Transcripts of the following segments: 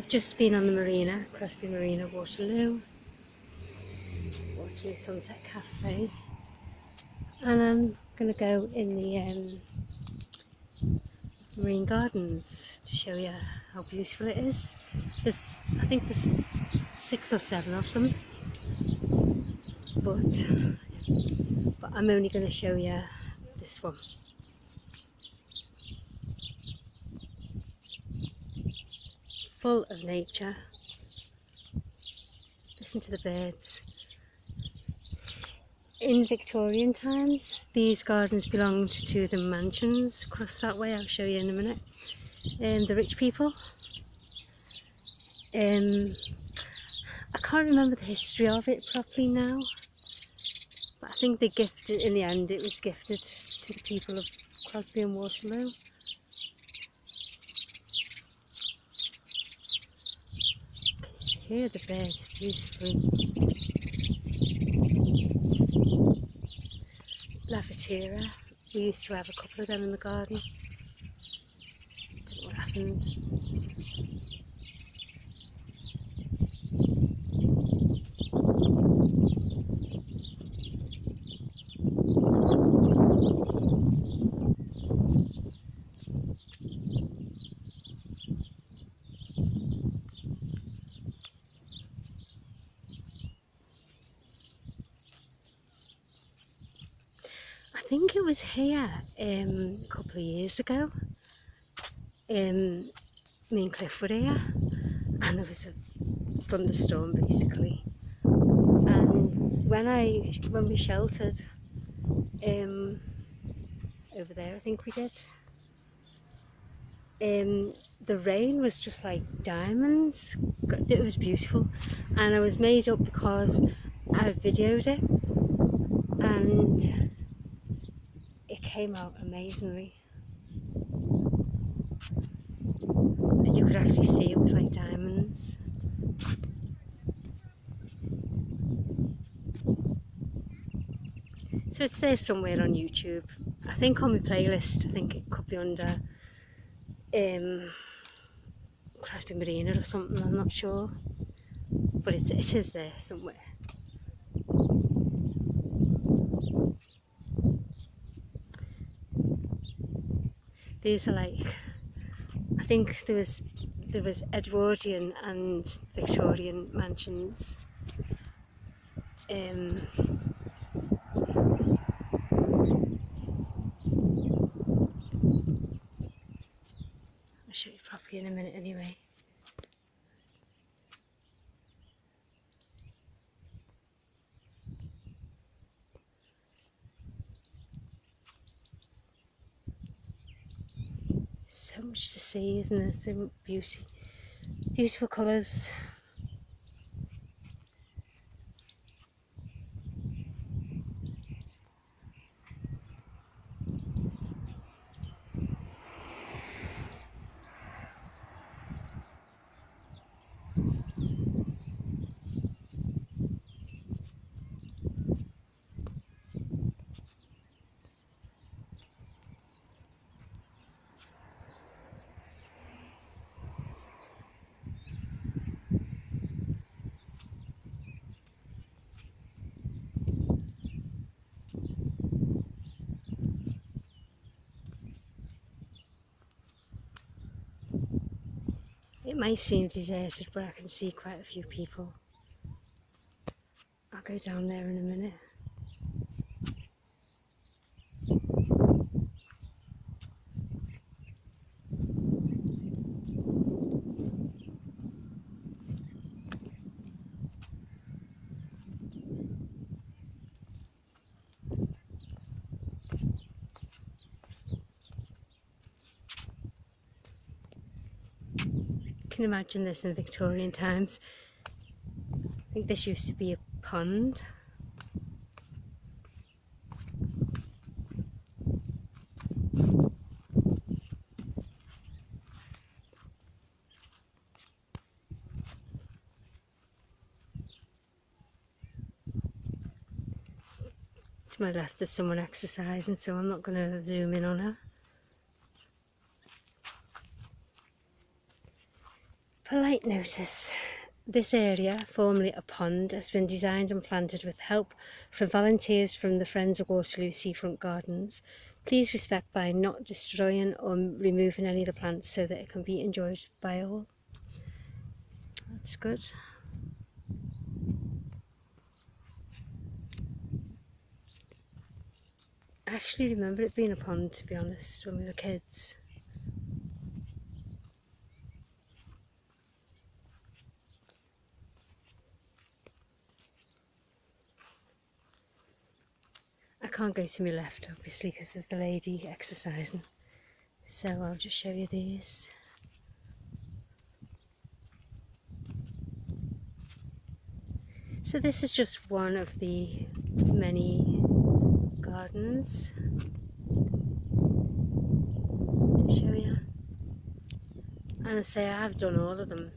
I've just been on the marina, Crosby Marina, Waterloo Sunset Cafe, and I'm going to go in the marine gardens to show you how beautiful it is. I think there's 6 or 7 of them, but I'm only going to show you this one. Full of nature. Listen to the birds. In Victorian times, these gardens belonged to the mansions across that way. I'll show you in a minute. The rich people. I can't remember the history of it properly now, but I think they gifted, in the end it was gifted to the people of Crosby and Waterloo. Hear the birds beautifully. Lavatiera, we used to have a couple of them in the garden. Don't know what happened. I think it was here a couple of years ago. Me and Cliff were here, and there was a thunderstorm basically. And when we sheltered over there, I think we did. The rain was just like diamonds. It was beautiful, and I was made up because I videoed it, and it came out amazingly. And you could actually see it was like diamonds. So it's there somewhere on YouTube. I think on my playlist. I think it could be under Crosby Marina or something, I'm not sure. But it is there somewhere. These are like, I think there was Edwardian and Victorian mansions. I'll show you properly in a minute anyway. So much to see, isn't there? So beautiful colours. It might seem deserted, but I can see quite a few people. I'll go down there in a minute. You can imagine this in Victorian times. I think this used to be a pond. To my left there's someone exercising, so I'm not going to zoom in on her. Polite notice. This area, formerly a pond, has been designed and planted with help from volunteers from the Friends of Waterloo Seafront Gardens. Please respect by not destroying or removing any of the plants so that it can be enjoyed by all. That's good. I actually remember it being a pond, to be honest, when we were kids. I can't go to my left, obviously, because there's the lady exercising. So I'll just show you these. So this is just one of the many gardens to show you. And I say I have done all of them.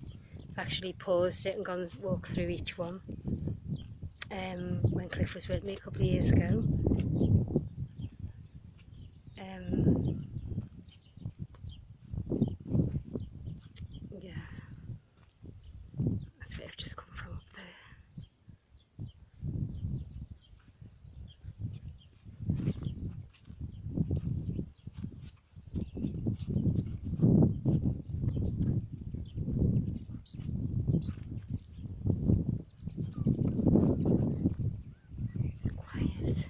I've actually paused it and gone walk through each one. When Cliff was with me a couple of years ago. Yeah, that's where I've just come from up there. It's quiet.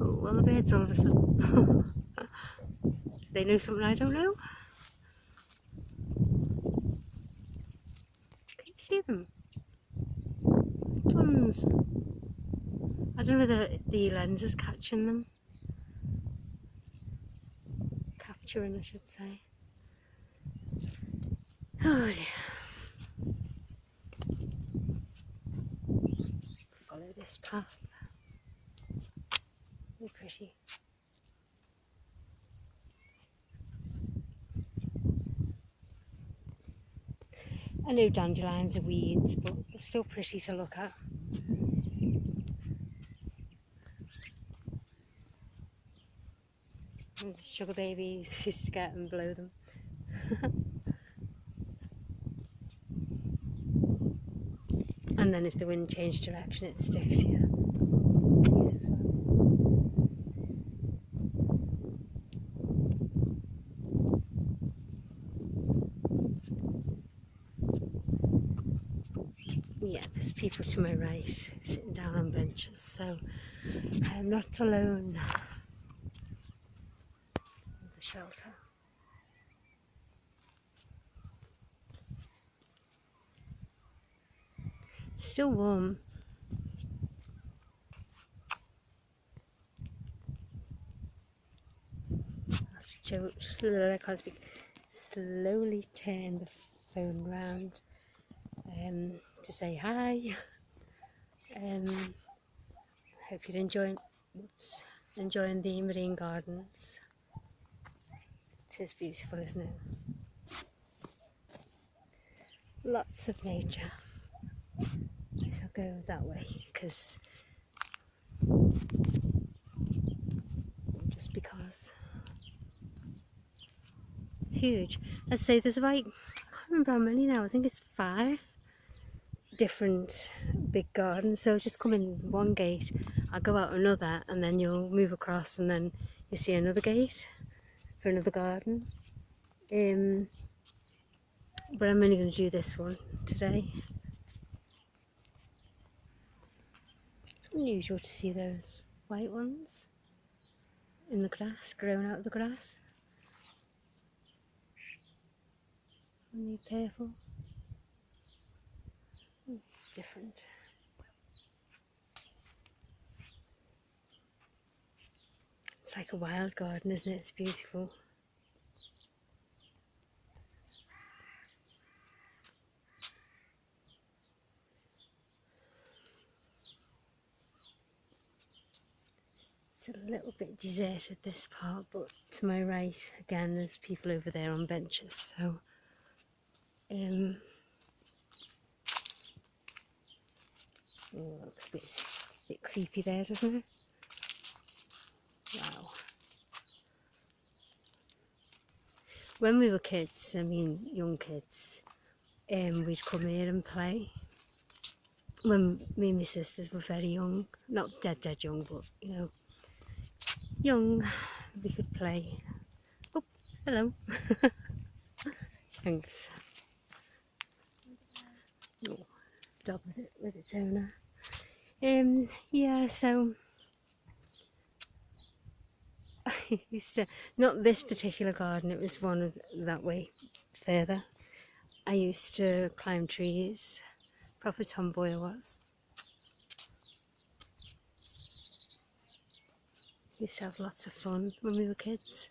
Oh, well, the birds all of a sudden. They know something I don't know. Can you see them? Tons. I don't know whether the lens is catching them. Capturing, I should say. Oh dear. Follow this path. Very pretty. I know dandelions are weeds, but they're still pretty to look at. And the sugar babies used to get and blow them. And then if the wind changed direction, it sticks here. These as well. Yeah, there's people to my right sitting down on benches, so I'm not alone in the shelter. It's still warm. I can't speak. Slowly turn the phone round to say hi. Hope you're enjoying the marine gardens. It is beautiful, isn't it? Lots of nature. So I'll go that way because it's huge. I'd say there's about, I can't remember how many now, I think it's 5 different big gardens. So just come in one gate, I'll go out another, and then you'll move across and then you see another gate for another garden. But I'm only going to do this one today. It's unusual to see those white ones in the grass, growing out of the grass. And the purple. Different. It's like a wild garden, isn't it? It's beautiful. It's a little bit deserted, this part, but to my right, again, there's people over there on benches, so Oh, that looks a bit creepy there, doesn't it? Wow. When we were kids, I mean young kids, we'd come here and play. When me and my sisters were very young, not dead young, but you know, young, we could play. Oh, hello. Thanks. Oh, dog with its owner. Yeah, so I used to, not this particular garden, it was one of that way further. I used to climb trees, proper tomboy I was. Used to have lots of fun when we were kids.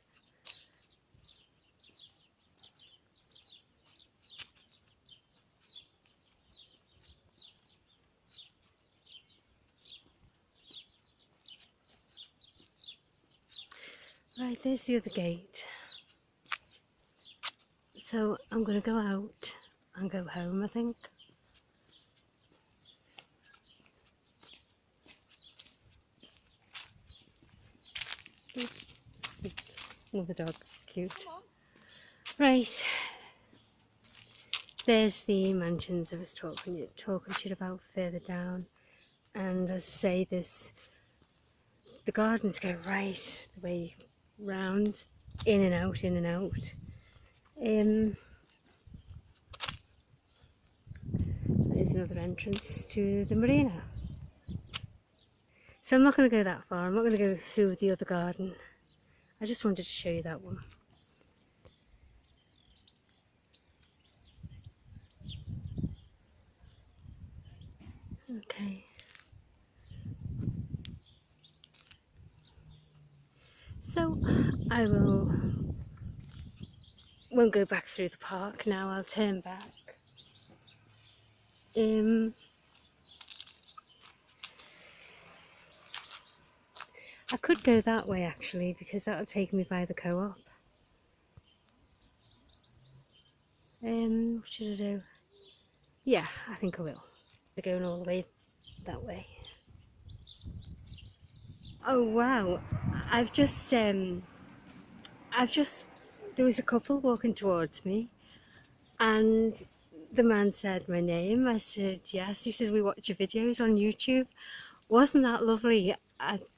Right, there's the other gate. So I'm going to go out and go home, I think. Another dog, cute. Right, there's the mansions I was talking to you about further down. And as I say, there's the gardens go right the way round, in and out, in and out. There's another entrance to the marina. So I'm not going to go that far, I'm not going to go through the other garden. I just wanted to show you that one. Okay. So I won't go back through the park now, I'll turn back. I could go that way actually, because that'll take me by the co-op. What should I do? Yeah, I think I will. They're going all the way that way. Oh wow, I've just there was a couple walking towards me, and the man said my name. I said yes. He said, we watch your videos on YouTube. Wasn't that lovely?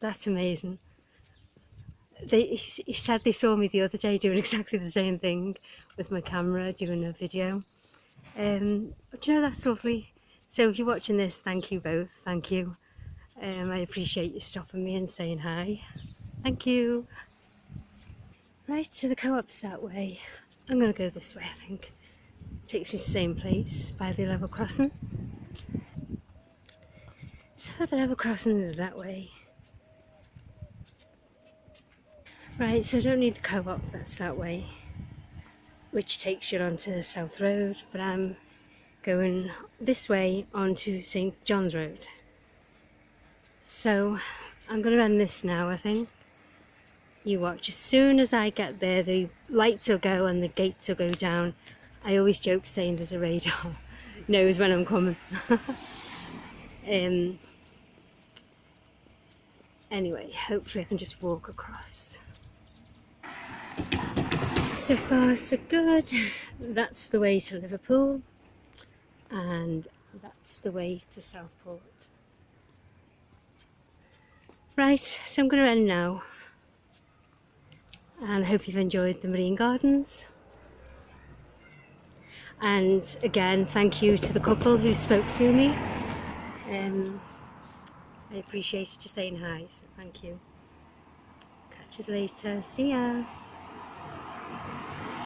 That's amazing. He said they saw me the other day doing exactly the same thing with my camera, doing a video. But you know, that's lovely. So if you're watching this, thank you both. Thank you. I appreciate you stopping me and saying hi. Thank you. Right, so the co-op's that way. I'm going to go this way, I think. Takes me to the same place, by the level crossing. So the level crossing is that way. Right, so I don't need the co-op, that's that way, which takes you onto South Road, but I'm going this way onto St John's Road. So I'm going to end this now, I think. You watch. As soon as I get there, the lights will go and the gates will go down. I always joke saying there's a radar knows when I'm coming. Anyway, hopefully I can just walk across. So far so good. That's the way to Liverpool, and that's the way to Southport. Right, so I'm going to end now, and I hope you've enjoyed the marine gardens. And again, thank you to the couple who spoke to me. I appreciated you saying hi, so thank you. Catch you later. See ya.